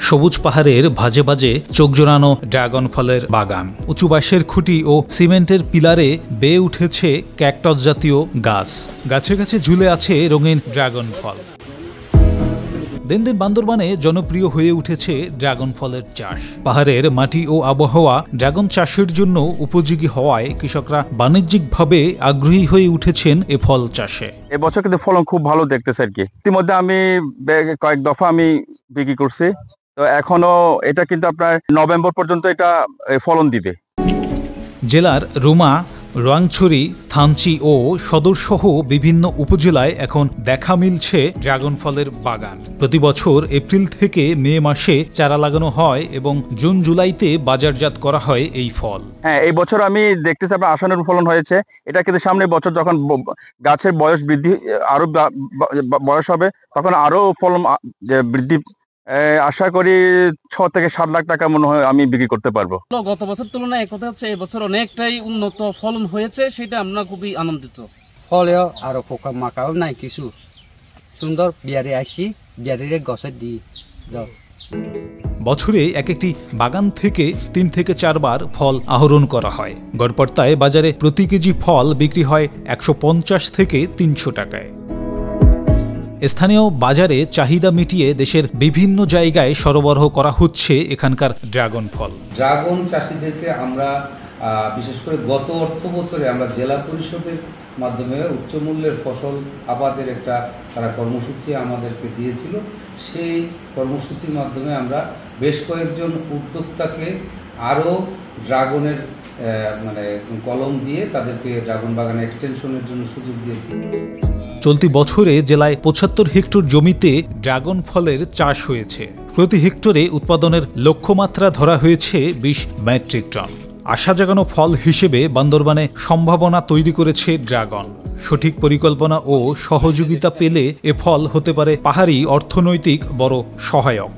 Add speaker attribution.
Speaker 1: সবুজ পাহাড়ের ভাজে ভাজে চোখ জোড়ানো ড্রাগন ফলের বাগান। উঁচু বাঁশের খুঁটি ও সিমেন্টের পিলারে বেয়ে উঠেছে ক্যাকটাস জাতীয় গাছ। গাছে গাছে ঝুলে আছে রঙিন ড্রাগন ফল। দিন দিন বান্দরবানে জনপ্রিয় হয়ে উঠেছে ড্রাগন ফলের চাষ। পাহাড়ের মাটি ও আবহাওয়া ড্রাগন চাষের জন্য উপযোগী হওয়ায় কৃষকরা বাণিজ্যিকভাবে আগ্রহী হয়ে উঠেছেন এ ফল চাষে।
Speaker 2: এবছর কিন্তু ফলন খুব ভালো দেখতেছে আর কি। ইতিমধ্যে আমি কয়েক দফা আমি বিক্রি করছি, তো এখনো এটা কিন্তু আপনার নভেম্বর পর্যন্ত এটা ফলন দিবে।
Speaker 1: জেলার রুমা, রোয়াংছড়ি, থানচি ও সদরসহ বিভিন্ন উপজেলায় এখন দেখা মিলছে ড্রাগন ফলের বাগান। প্রতি বছর এপ্রিল থেকে মে মাসে চারা লাগানো হয় এবং জুন জুলাইতে বাজারজাত করা হয় এই ফল।
Speaker 2: হ্যাঁ, এই বছর আমি দেখতেছি আপনার আশানুরূপ ফলন হয়েছে। এটা কিন্তু সামনের বছর যখন গাছের বয়স বৃদ্ধি আরো বয়স হবে তখন আরো ফলন বৃদ্ধি আশা করি 6 থেকে 7 লাখ টাকা মনে হয় আমি বিক্রি করতে পারবো।
Speaker 3: গত বছর তুলনায় কথা হচ্ছে এবছর অনেকটাই উন্নত ফলন হয়েছে, সেটা আমরা খুবই আনন্দিত।
Speaker 4: ফলেও আরো পোকা মাকাও নাই, কিছু সুন্দর বিয়ারে আসি বিয়ারে গছে দি।
Speaker 1: বছরে এক একটি বাগান থেকে 3 থেকে 4 বার ফল আহরণ করা হয়। গড়পড়তায় বাজারে প্রতি কেজি ফল বিক্রি হয় 150 থেকে 300 টাকায়। স্থানীয় বাজারে চাহিদা মিটিয়ে দেশের বিভিন্ন জায়গায় সরবরাহ করা হচ্ছে এখানকার ড্রাগন ফল।
Speaker 5: ড্রাগন চাষিদেরকে আমরা বিশেষ করে গত অর্থ বছরে আমরা জেলা পরিষদের মাধ্যমে উচ্চ মূল্যের ফসল আবাদের একটা তারা কর্মসূচি আমাদেরকে দিয়েছিল। সেই কর্মসূচির মাধ্যমে আমরা বেশ কয়েকজন উদ্যোক্তাকে আরও ড্রাগনের কলম দিয়ে তাদেরকে ড্রাগন বাগানে এক্সটেনশনের জন্য সুযোগ দিয়েছি।
Speaker 1: চলতি বছরে জেলায় 75 হেক্টর জমিতে ড্রাগন ফলের চাষ হয়েছে। প্রতি হেক্টরে উৎপাদনের লক্ষ্যমাত্রা ধরা হয়েছে 20 মেট্রিক টন। আশা জাগানো ফল হিসেবে বান্দরবানে সম্ভাবনা তৈরি করেছে ড্রাগন। সঠিক পরিকল্পনা ও সহযোগিতা পেলে এ ফল হতে পারে পাহাড়ি অর্থনৈতিক বড় সহায়ক।